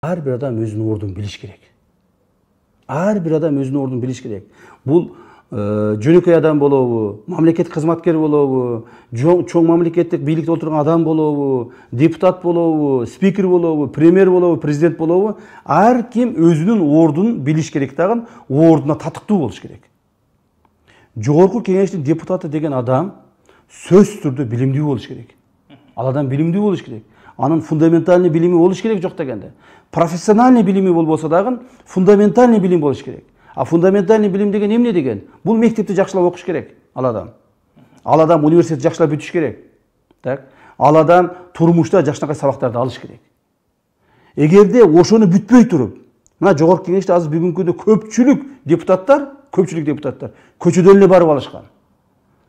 Ар бир адам өзүнүн ордун билиш керек. Ар бир адам өзүнүн ордун билиш керек. Бул жөнөкөй адам болобу, мамлекеттик кызматкер болобу, чоң мамлекеттик бийликте отурган адам болобу, депутат болобу, спикер болобу, премьер болобу, президент болобу, ар ким өзүнүн ордун билиш керек дагы, ордуна татыктуу болуш керек. Жогорку кеңештин депутаты деген адам сөзсүз түрдө билимдүү болуш керек. Ал адам билимдүү болуш керек. Анын фундаментальный билими болуш керек жок дегенде. Профессиональный билими болбосо дагы фундаментальный билим болуш керек. А фундаментальный билим деген эмне деген? Бул мектепти жакшылап окуш керек ал адам. Ал адам университетти жакшылап бүтүш керек. Так? Ал адам турмушта жакшынакай сабактарды алыш керек. Эгерде ошону бүтпөй туруп, мына жогорку кеңеште азыр бүгүнкү күндө көпчүлүк депутаттар көчөдөн эле барып алышкан.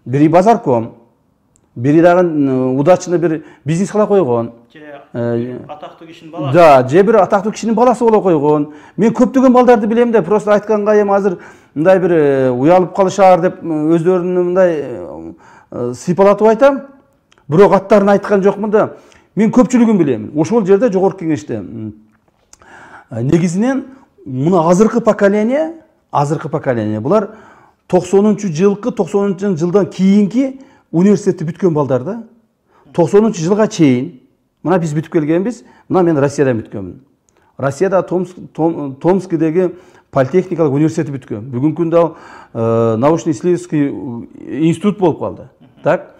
Бири базарком, бири дагы удачно бир бизнес кыла койгон. Атактуу кишинин баласы. Да, же бир атактуу кишинин баласы боло койгон. Мен көптөгөн балдарды билем да, просто айтканга эми азыр мындай бир уялып калышаар деп өздөрүнүн мындай сыйпалатып айтам. Бирок аттарын айткан жокмун да. Мен көпчүлүгүн билем. Ошол жерде жогорку кеңеште негизинен мына азыркы поколение булар 90-жылкы жылдан кийинки университетти бүткөн балдар да. 90-жылга чейин мына биз бүтүп келгенбиз. Мына мен Россиядан бүткөнмүн. Россияда Томскидеги политехникалык университетти бүткөм. Бүгүнкү күндө научно-исследовательский институт болуп калды. Так?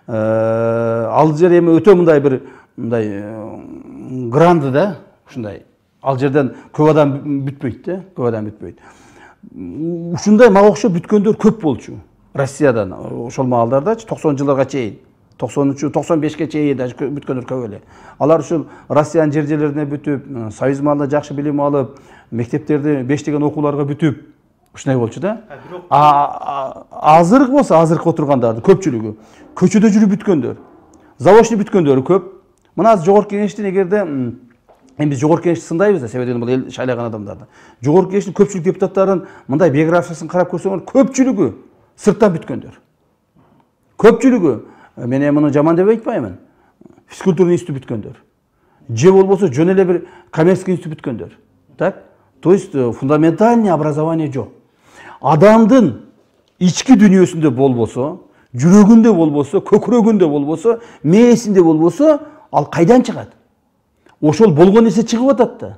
Ал жер эми өтө мындай бир гранды да, ушундай. Ал жерден көп адам бүтпөйт да, көп адам бүтпөйт. Ушундай мага окшоп бүткөндөр көп болчу. Россиядан ошол маалдарда 90-жылдарга чейин, 95-ке чейин даже бүткөндөр көп эле. Алар ушул Россиянын жерлерине бүтүп, Союз маалында жакшы билим алып, мектептерди 5 деген окууларга бүтүп, ушундай болчу да. Азыркы болсо, азыркы отургандардын көпчүлүгү көчөдө жүрүп бүткөндөр, заочный бүткөндөр көп. Мына жогорку кеңештин эгерде эми биз жогорку кеңешти сындайбыз да, себеби бул эл шайлаган адамдарды. Жогорку кеңештин көпчүлүк депутаттарын мындай биографиясын карап көрсөңөр, көпчүлүгү сырттан бүткөндөр. Көпчүлүгү, мен муну жаман деп айтпаймын, физкультурный институт бүткөндөр. Же болбосо жөн эле бир коммерческий институт бүткөндөр. Так? То есть фундаментальный образование жок. Адамдын ички дүйнөсүндө болбосо, жүрөгүндө болбосо, көкүрөгүндө болбосо, мээсинде болбосо, ал кайдан чыгат? Ошол болгон нерсе чыгып атат да.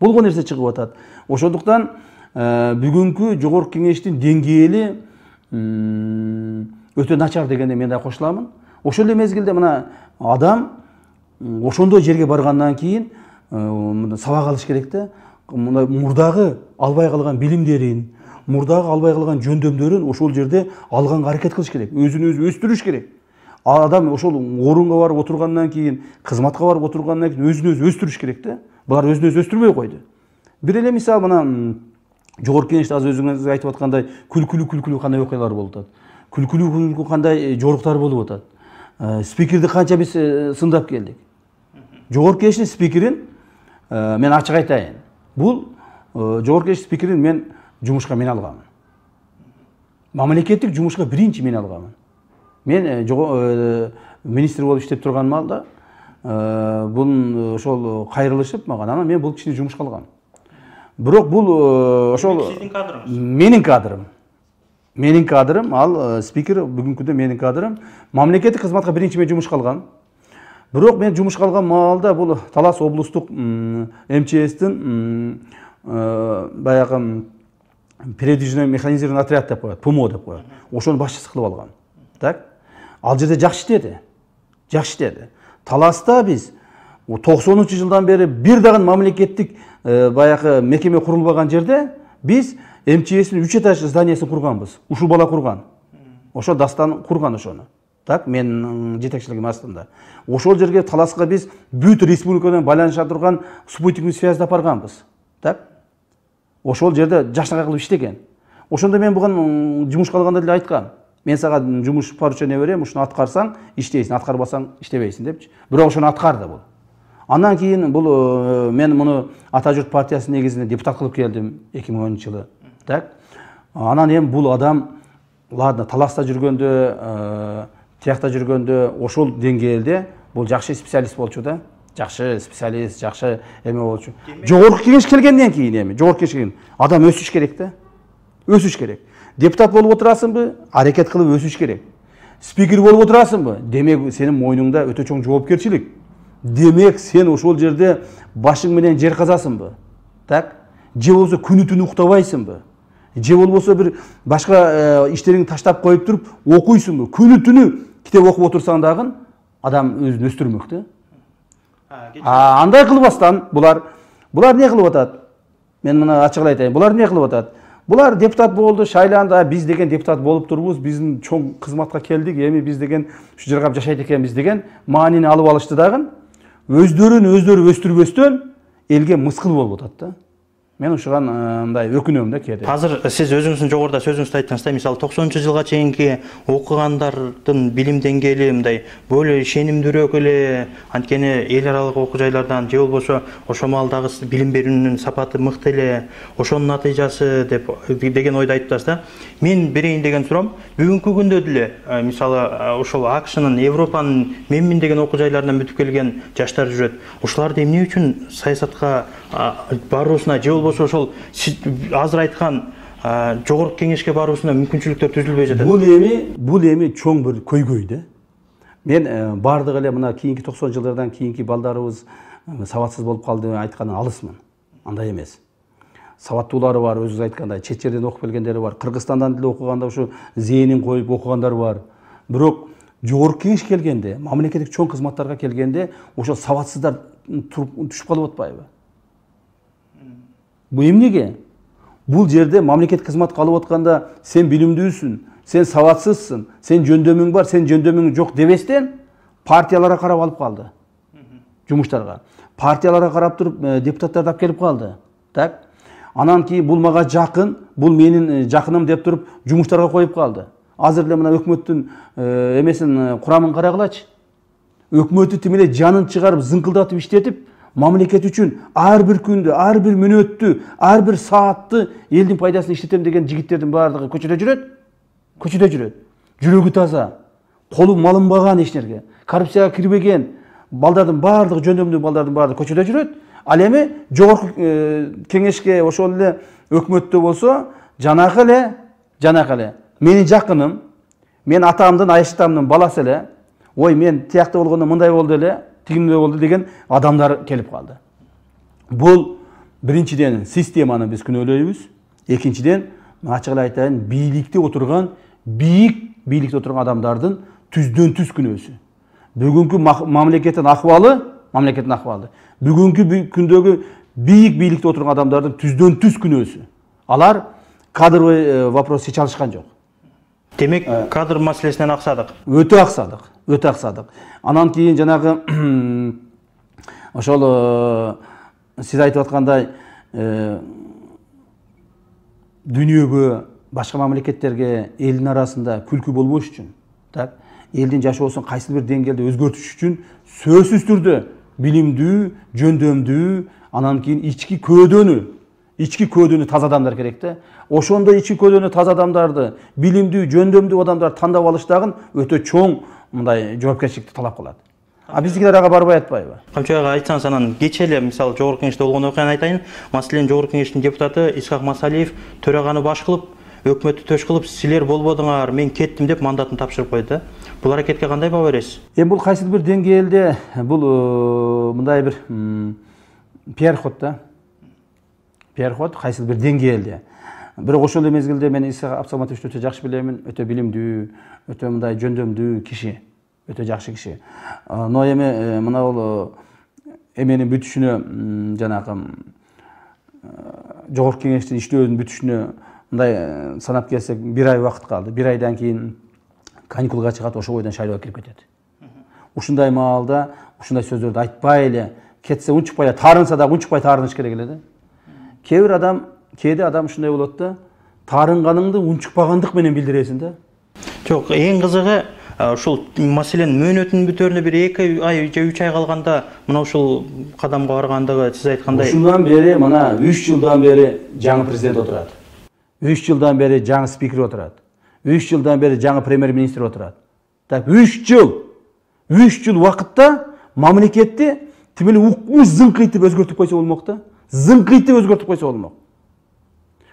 Болгон нерсе чыгып атат. Ошондуктан бүгүнкү жогорку кеңештин деңгээли өтө начар дегенде мен да кошуламын. Ошол эле мезгилде мына адам ошондой жерге баргандан кийин сабак алыш керек да. Мына мурдагы албай калган билимдерин, мурдагы албай калган жөндөмдөрүн ошол жерде алганга аракет кылыш керек. Өзүн өзү өстүрүш керек. Адам ошол орунга барып отургандан кийин, кызматка барып отургандан кийин өзүн өзү өстүрүш керек да. Булар өзүн өзү өстүрбөй койду. Бир эле мисал мына жогорку кеңеште азыр өзүңүз айтып аткандай күлкүлүү кандай окуялар болуп атат. Күлкүлүү кандай жоруктар болуп атат. Спикерди канча биз сындап келдик. Жогорку кеңештин спикерин мен ачык айтайын. Бул жогорку кеңеш спикерин мен жумушка мен алганмын. Мамлекеттик жумушка биринчи мен алганмын. Мен министр болуп иштеп турган маалда бул ошол кайрылышып мага, анан мен бул кишини жумушка алгам. Бирок бул ошол сиздин кадрыңыз. Менин кадрым, ал спикер бүгүнкү күндө менин кадрым. Мамлекеттик кызматка биринчи мен жумушка алгам. Бирок мен жумушка алган маалда бул Талас облустук МЧСтин баягы передвижной механизированный отряд деп коет, ПМО деп коет. Ошонун башчысы кылып алгам. Так? Ал жерде жакшы иштеди. Таласта биз 90-жылдан бери бир дагы мамлекеттик баягы мекеме курулбаган жерде биз МЧСтин 3 этаждуу зданиясын курганбыз. Ушул бала курган. Ошо Дастан курган ошону. Так, мен жетекчилигим астында. Ошол жерге Таласка биз бүт республикадан байланыша турган спутниктик связьды апарганбыз. Так? Ошол жерде жакшынакай кылып иштеген. Ошондо мен буган жумушка алганда эле айткам. Мен сага жумуш поручение берем, ушуну аткарсаң иштейсиң, аткарбасаң иштебейсиң депчи. Бирок ошону аткарды бул. Андан кийин бул мен муну Ата журт партиясынын негизинде депутат кылып келдим 2010-жылы. Так? Анан эми бул адам ладно, Таласта жүргөндө, тиякта жүргөндө ошол деңгээлде бул жакшы специалист болчу да. жакшы специалист, жакшы эме болчу. Жогорку кеңеш келгенден кийин эми, жогорку кеңеш келген адам өсүш керек да. Өсүш керек. Депутат болуп отурасыңбы? Аракет кылып өсүш керек. Спикер болуп отурасыңбы? Демек сенин мойнуңда өтө чоң жоопкерчилик. Демек сен ошол жерде башың менен жер казасыңбы? Так? Же болбосо күнү түнү уктабайсыңбы? Же болбосо бир башка иштериңди таштап коюп туруп окуйсуңбу? Күнү түнү китеп окуп отурсаң дагы адам өзүн өстүрмөк да. Андай кылбастан булар не кылып атат? Мен мына ачык айтайын. Булар не кылып атат? Булар депутат болду, шайланды, биз деген депутат болуп турбуз, биздин чоң кызматка келдик, эми биз деген ушу жерге жашайт экенбиз деген маанини алып алышты дагы. Өздөрү өстүрбөстөн элге мыскыл болуп атат да. Мен ушуган мындай өкүнөм да кээде. Азыр сиз өзүңүздүн жогоруда сөзүңүздү айттыңыз да, мисалы 90-жылга чейинки окугандардын билим деңгээли мындай более ишенимдүүрөөк эле, анткени эл аралык окуу жайлардан же болбосо ошол маалдагы билим берүүнүн сапаты мыкты эле, ошонун натыйжасы деп деген ойду айттыңыз да. Мен берейин деген сурам, бүгүнкү күндө деле мисалы ошол АКШнын, Европанын менмин деген окуу жайларынан бүтүп келген жаштар жүрөт. Ошоларды эмне үчүн саясатка баруусуна же болбосо ошол азыр айткан жогорку кеңешке баруусуна мүмкүнчүлүктөр түзүлбөй жатат. Бул эми чоң бир көйгөй да. Мен бардык эле мына кийинки 90 жылдардан кийинки балдарыбыз сабатсыз болуп калды айткандан алысмын. Андай эмес. Сабаттуулары бар, өзүңүз айткандай, чет жерден окуп келгендери бар, Кыргызстандан деле окуганда ушу зээнин коюп окугандар бар. Бирок жогорку кеңеш келгенде, мамлекеттик чоң кызматтарга келгенде ошол сабатсыздар түшүп калып атпайбы? Бул эмнеге? Бул жерде мамлекеттик кызматка алып атканда сен билимдүүсүң, сен сабатсызсың, сен жөндөмүң бар, сен жөндөмүң жок дебестен партияларга карап алып калды. Жумуштарга. Партияларга карап туруп депутаттарды алып келип калды. Так? Анан кийин бул мага жакын, бул менин жакыным деп туруп жумуштарга коюп калды. Азыр эле мына өкмөттүн эмесин курамын карагылачы. Өкмөттү тим эле жанын чыгарып, зыңкылдатып иштетип, мамлекет үчүн ар бир күндү, ар бир мүнөттү, ар бир саатты элдин пайдасын иштетем деген жигиттердин баардыгы көчөдө жүрөт. Жүрөгү таза, колу малынбаган эч нерге, коррупцияга кирбеген балдардын баардыгы, жөндөмдүү балдардын баардыгы көчөдө жүрөт. Ал эми жогорку кеңешке ошол эле өкмөттө болсо, жанакы эле менин жакыным, мен атамдын, Айшатамдын баласы эле, ой мен тиякта болгондо мындай болду эле, тигиндей болду деген адамдар келип калды. Бул биринчиден системаны биз күнөөлөйбүз. Экинчиден, ачык эле айтайын, бийликте отурган, бийликте отурган адамдардын түздөн түз күнөөсү. Бүгүнкү мамлекеттин акыбалы, бүгүнкү күндөгү бийликте отурган адамдардын түздөн түз күнөөсү. Алар кадровый вопрос чече алышкан жок. Демек, кадр маселесинен аксадык. Өтө аксадык. Анан кийин жанагы ошол сиз айтып аткандай дүйнөгө, башка мамлекеттерге элдин арасында күлкү болбош үчүн, так, элдин жашоосун кайсы бир деңгээлде өзгөртүш үчүн сөзсүз түрдө билимдүү, жөндөмдүү, анан кийин ички көөдөнү таза адамдар керек да. Ошондой ички көөдөнү таза адамдарды, билимдүү, жөндөмдүү адамдарды тандап алыш дагы өтө чоң мындай жоопкерчиликти талап кылат. Биздикилер ага барбай атпайбы? Камчы ага айтсаңыз, анан кече эле мисалы жогорку кеңеште болгон окуяны айтайын. Маселен, жогорку кеңештин депутаты Исхак Масалиев төраганы баш кылып, өкмөттү төш кылып, силер болбодуңар, мен кеттим деп мандатын тапшырып койду. Бул аракетке кандай баа бересиз? Бул кайсы бир деңгээлде бул мындай бир пиар ход да. Пиар ход кайсы бир деңгээлде. Бирок ошол мезгилде мен Исхак Абсаматовичти өтө жакшы билемин, өтө билимдүү, өтө мындай жөндөмдүү киши, өтө жакшы киши. Но эми мына бул эменин бүтүшүнө, жанагы жогорку кеңештин иштөөнүн бүтүшүнө мындай санап келсек 1 ай убакыт калды. 1 айдан кийин каникулга чыгат, ошол бойдон шайлоо кирип кетет. Ушундай маалда ушундай сөздөрдү айтпай эле кетсе, унчукпай таарынса дагы унчукпай таарыныш керек эле да. Кээде адам ушундай болот да, таарынганыңды унчукпагандык менен билдиресиң да. Жок, эң кызыгы ушул маселен мөөнөтүнүн бүтөрүнө бир 2 ай же 3 ай калганда мына ушул кадамга баргандыгы сиз айткандай. Ушундан бери мына 3 жылдан бери жаңы президент отурат. 3 жылдан бери жаңы спикер отурат. 3 жылдан бери жаңы премьер-министр отурат. Так 3 жыл убакытта мамлекетти тимели укмуш зыңкыйтып өзгөртүп койсо болмок да. Зыңкыйтып өзгөртүп койсо болмок.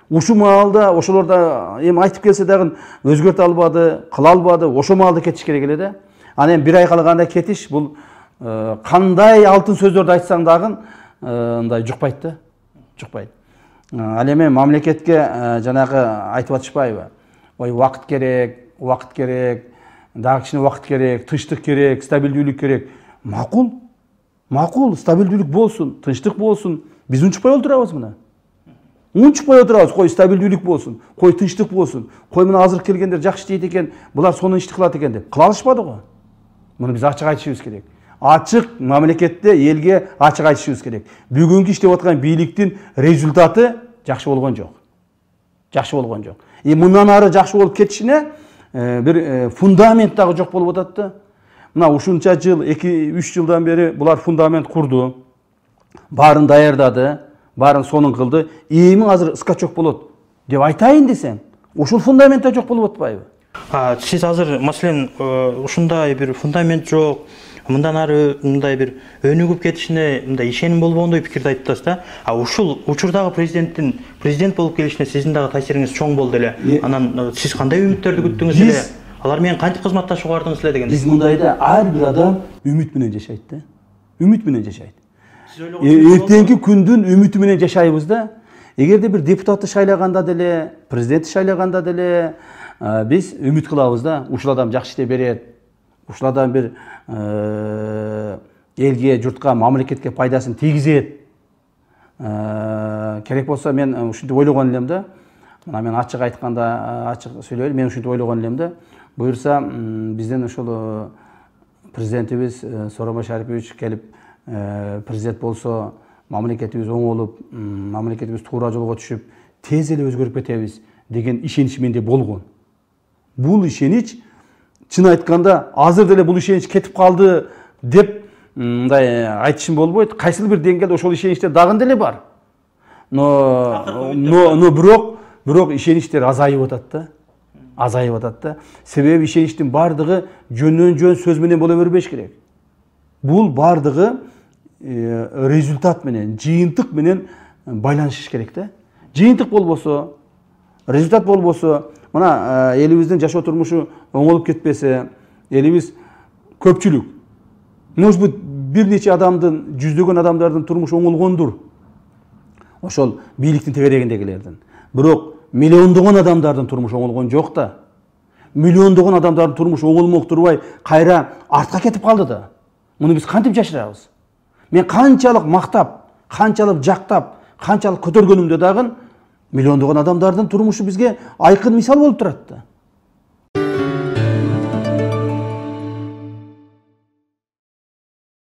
Ушул маалда ошолорда эми айтып келсе дагы өзгөртө албады, кыла албады, ошол маалда кетиш керек эле да. Анан эми 1 ай калганда кетиш бул кандай алтын сөздөрдү айтсаң дагы мындай жукпайт да. Жукпайт. Ал эми мамлекетке жанагы айтып атышпайбы? Ой, убакыт керек, дагы кичине убакыт керек, тынчтык керек, стабилдүүлүк керек. Макул, стабилдүүлүк болсун, тынчтык болсун. Биз унчукпай отурабыз мына. Унчукпай отурабыз, кой стабилдүүлүк болсун, кой тынчтык болсун, кой мына азыр келгендер жакшы иштейт экен, булар сону ишти кылат экен деп. Кыла алышпады го. Муну биз ачык айтышыбыз керек. Ачык мамлекетте элге ачык айтышыбыз керек. Бүгүнкү иштеп аткан бийликтин результаты жакшы болгон жок. Жакшы болгон жок. Мындан ары жакшы болуп кетишине бир фундамент дагы жок болуп атат да. Мына ушунча жыл, 2-3 жылдан бери булар фундамент курду. Баарын даярдады, баарын сонун кылды. Эми азыр скачок болот деп айтайын десем, ушул фундамент да жок болуп атпайбы? Сиз азыр маселен ушундай бир фундамент жок, мындан ары мындай бир өнүгүп кетишине мындай ишеним болбогондой пикирди айтып атасыз да. Ушул учурдагы президент болуп келишине сиздин дагы таасириңиз чоң болду эле. Анан сиз кандай үмүттөрдү күттүңүз эле? Алар менен кантип кызматташууга бардыңыз эле деген. Биз мындайда ар бир адам үмүт менен жашайт да. Үмүт менен жашайт. Эртеңки күндүн үмүтү менен жашайбыз да. Эгерде бир депутатты шайлаганда деле, президентти шайлаганда деле биз үмүт кылабыз да. Ушул адам жакшы иштеп берет. Ушул адам бир элге, журтка, мамлекетке пайдасын тийгизет. Керек болсо мен ушинтип ойлогон элем да. Мына мен ачык айтканда, ачык сүйлөйм, мен ушинтип ойлогон элем да. Буюрса бизден ошол президентибиз Сооронбай Шарипович келип президент болсо, мамлекетибиз оңолуп, мамлекетибиз туура жолго түшүп, тез эле өзгөрүп кетебиз деген ишенич менде болгон. Бул ишенич чын айтканда азыр деле бул ишенич кетип калды деп мындай айтышым болбойт. Кайсыл бир деңгээлде ошол ишеничтер дагы деле бар. Но бирок ишеничтер азайып атат да. Азайып атат да. Себеби ишеничтин бардыгы жөндөн жөн сөз менен боло бербеш керек. Бул бардыгы результат менен, жыйынтык менен байланышыш керек да. Жыйынтык болбосо, результат болбосо, мына элибиздин жашоо турмушу оңолуп кетпесе, элибиз көпчүлүк, может быть, бир нече адамдын, жүздөгөн адамдардын турмушу оңолгондур. Ошол бийликтин тегерегиндегилердин. Бирок миллиондогон адамдардын турмушу оңолгон жок да. Миллиондогон адамдардын турмушу оңолмок турбай, кайра артка кетип калды да. Муну биз кантип жашырабыз? Мен канчалык мактап, канчалык жактап, канчалык көтөргөнүмдө дагы миллиондогон адамдардын турмушу бизге айкын мисал болуп турат да.